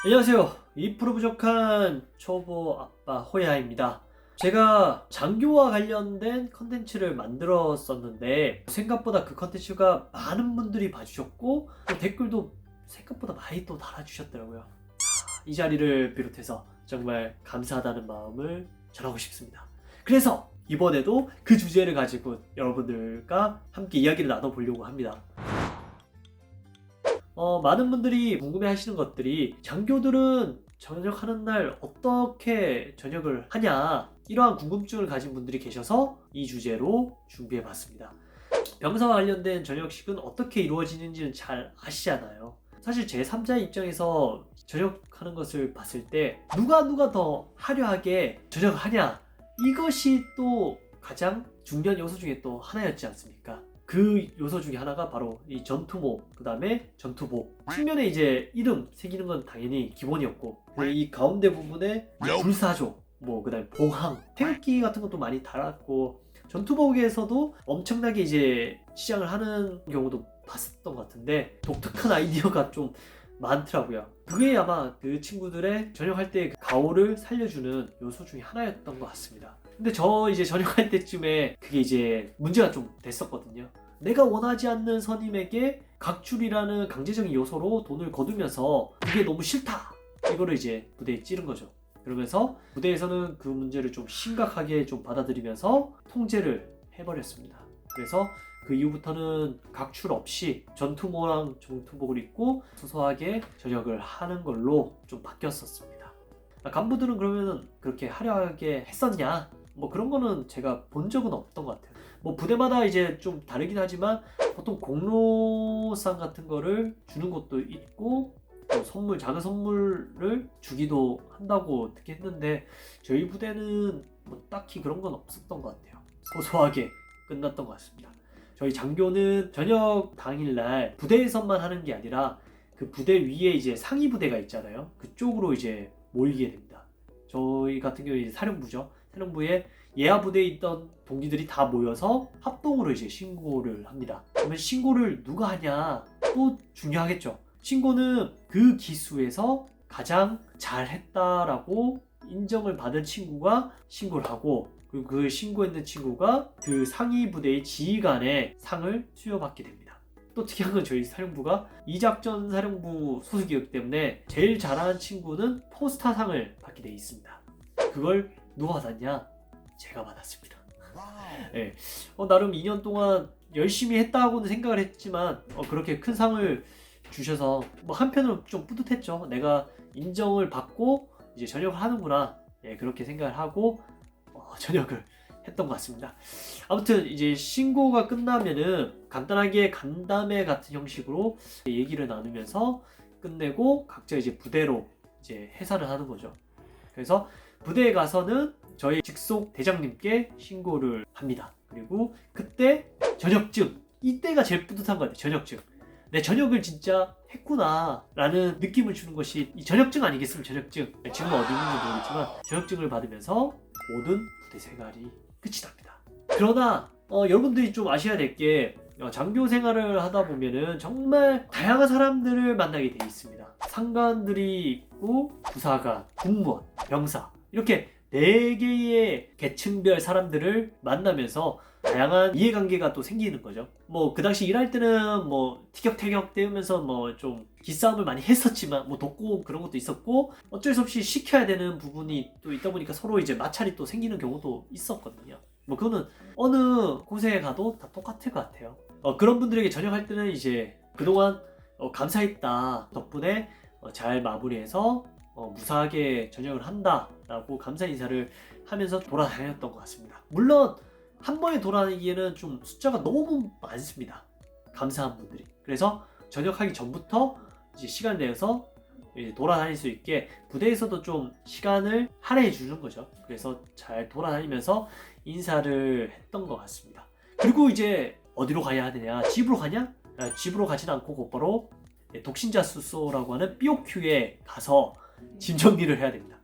안녕하세요. 2% 부족한 초보 아빠 호야입니다. 제가 장교와 관련된 컨텐츠를 만들었었는데 생각보다 그 컨텐츠가 많은 분들이 봐주셨고 또 댓글도 생각보다 많이 또 달아주셨더라고요. 이 자리를 비롯해서 정말 감사하다는 마음을 전하고 싶습니다. 그래서 이번에도 그 주제를 가지고 여러분들과 함께 이야기를 나눠보려고 합니다. 많은 분들이 궁금해 하시는 것들이 장교들은 전역하는 날 어떻게 전역을 하냐, 이러한 궁금증을 가진 분들이 계셔서 이 주제로 준비해 봤습니다. 병사와 관련된 전역식은 어떻게 이루어지는지는 잘 아시잖아요. 사실 제3자의 입장에서 전역하는 것을 봤을 때 누가 더 화려하게 전역을 하냐, 이것이 또 가장 중요한 요소 중에 또 하나였지 않습니까? 그 요소 중에 하나가 바로 이 전투모, 그 다음에 전투복. 측면에 이제 이름 새기는 건 당연히 기본이었고, 이 가운데 부분에 불사조, 그 다음에 봉황, 태극기 같은 것도 많이 달았고, 전투복에서도 엄청나게 이제 시장을 하는 경우도 봤었던 것 같은데, 독특한 아이디어가 좀 많더라고요. 그게 아마 그 친구들의 전역할 때 그 가오를 살려주는 요소 중에 하나였던 것 같습니다. 근데 저 이제 전역할 때쯤에 그게 이제 문제가 좀 됐었거든요. 내가 원하지 않는 선임에게 각출이라는 강제적인 요소로 돈을 거두면서 그게 너무 싫다, 이거를 이제 부대에 찌른 거죠. 그러면서 부대에서는 그 문제를 좀 심각하게 좀 받아들이면서 통제를 해버렸습니다. 그래서 그 이후부터는 각출 없이 전투모랑 전투복을 입고 소소하게 전역을 하는 걸로 좀 바뀌었었습니다. 간부들은 그러면 그렇게 화려하게 했었냐? 그런 거는 제가 본 적은 없던 것 같아요. 부대마다 이제 좀 다르긴 하지만 보통 공로상 같은 거를 주는 것도 있고, 또 선물, 작은 선물을 주기도 한다고 듣긴 했는데 저희 부대는 딱히 그런 건 없었던 것 같아요. 소소하게 끝났던 것 같습니다. 저희 장교는 저녁 당일날 부대에서만 하는 게 아니라 그 부대 위에 이제 상위 부대가 있잖아요. 그쪽으로 이제 모이게 됩니다. 저희 같은 경우에 이제 사령부죠. 사령부에 예하 부대에 있던 동기들이 다 모여서 합동으로 이제 신고를 합니다. 그러면 신고를 누가 하냐? 또 중요하겠죠. 신고는 그 기수에서 가장 잘했다라고 인정을 받은 친구가 신고를 하고, 그리고 그 신고했는 친구가 그 상위 부대의 지휘관의 상을 수여받게 됩니다. 또 특이한 건 저희 사령부가 이작전 사령부 소속이었기 때문에 제일 잘하는 친구는 포스타상을 받게 돼 있습니다. 그걸 누가 받았냐? 제가 받았습니다. 네. 나름 2년 동안 열심히 했다고는 생각을 했지만 그렇게 큰 상을 주셔서 한편으로 좀 뿌듯했죠. 내가 인정을 받고 이제 전역을 하는구나, 그렇게 생각을 하고 전역을 했던 것 같습니다. 아무튼 이제 신고가 끝나면은 간단하게 간담회 같은 형식으로 얘기를 나누면서 끝내고 각자 이제 부대로 이제 해산을 하는 거죠. 그래서 부대에 가서는 저희 직속 대장님께 신고를 합니다. 그리고 그때 전역증, 이때가 제일 뿌듯한 것 같아요. 전역증. 내 전역을 진짜 했구나 라는 느낌을 주는 것이 이 전역증 아니겠습니까? 전역증. 지금 어디 있는지 모르겠지만 전역증을 받으면서 모든 부대 생활이 끝이 납니다. 그러나 여러분들이 좀 아셔야 될 게, 장교 생활을 하다 보면은 정말 다양한 사람들을 만나게 돼 있습니다. 상관들이 있고, 부사관, 공무원, 병사, 이렇게 4개의 계층별 사람들을 만나면서 다양한 이해관계가 또 생기는 거죠. 그 당시 일할 때는 티격태격 때우면서 좀 기싸움을 많이 했었지만 돕고 그런 것도 있었고, 어쩔 수 없이 시켜야 되는 부분이 또 있다 보니까 서로 이제 마찰이 또 생기는 경우도 있었거든요. 그거는 어느 곳에 가도 다 똑같을 것 같아요. 그런 분들에게 전역할 때는 이제 그동안 감사했다, 덕분에 잘 마무리해서 무사하게 전역을 한다 라고 감사 인사를 하면서 돌아다녔던 것 같습니다. 물론 한 번에 돌아다니기에는 좀 숫자가 너무 많습니다. 감사한 분들이. 그래서 전역하기 전부터 이제 시간을 내서 이제 돌아다닐 수 있게 부대에서도 좀 시간을 할애해 주는 거죠. 그래서 잘 돌아다니면서 인사를 했던 것 같습니다. 그리고 이제 어디로 가야 되냐? 집으로 가냐? 집으로 가진 않고 곧바로 독신자 수소라고 하는 BOQ에 가서 짐 정리를 해야 됩니다.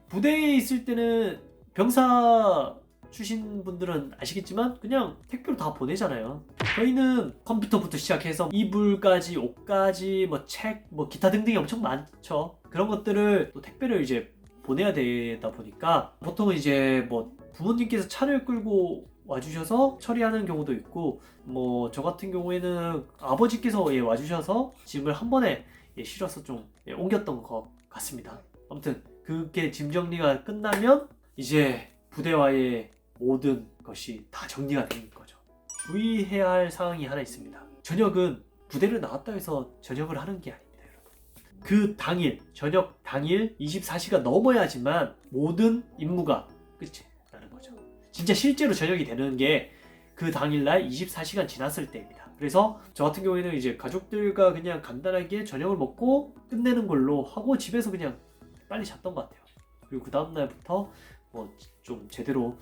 부대에 있을 때는 병사 주신 분들은 아시겠지만 그냥 택배로 다 보내잖아요. 저희는 컴퓨터부터 시작해서 이불까지, 옷까지, 뭐 책, 뭐 기타 등등이 엄청 많죠. 그런 것들을 또 택배를 이제 보내야 되다 보니까 보통은 이제 뭐 부모님께서 차를 끌고 와주셔서 처리하는 경우도 있고, 뭐 저 같은 경우에는 아버지께서 와주셔서 짐을 한 번에 실어서 좀 옮겼던 것 같습니다. 아무튼 그게 짐 정리가 끝나면 이제 부대와의 모든 것이 다 정리가 되는 거죠. 주의해야 할 사항이 하나 있습니다. 저녁은 부대를 나왔다 해서 저녁을 하는 게 아닙니다, 여러분. 그 당일, 저녁 당일 24시가 넘어야지만 모든 임무가 끝이 나는 거죠. 진짜 실제로 저녁이 되는 게 그 당일날 24시간 지났을 때입니다. 그래서 저 같은 경우에는 이제 가족들과 그냥 간단하게 저녁을 먹고 끝내는 걸로 하고 집에서 그냥 빨리 잤던 것 같아요. 그리고 그 다음날부터 뭐 좀 제대로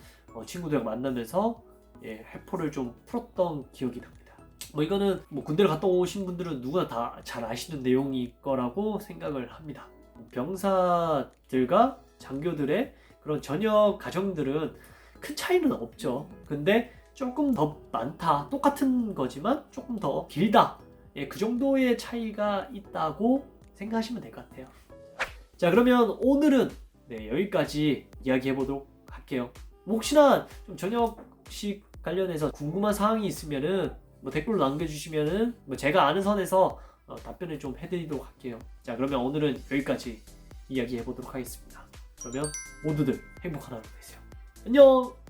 친구들과 만나면서 회포를 좀 풀었던 기억이 납니다. 뭐 이거는 뭐 군대를 갔다 오신 분들은 누구나 다 잘 아시는 내용일 거라고 생각을 합니다. 병사들과 장교들의 그런 저녁 가정들은 큰 차이는 없죠. 근데 조금 더 많다, 똑같은 거지만 조금 더 길다, 그 정도의 차이가 있다고 생각하시면 될 것 같아요. 자, 그러면 오늘은 여기까지 이야기해 보도록 할게요. 혹시나 좀 저녁식 관련해서 궁금한 사항이 있으면은 뭐 댓글로 남겨주시면은 뭐 제가 아는 선에서 답변을 좀 해드리도록 할게요. 자, 그러면 오늘은 여기까지 이야기해 보도록 하겠습니다. 그러면 모두들 행복한 하루 되세요. 안녕!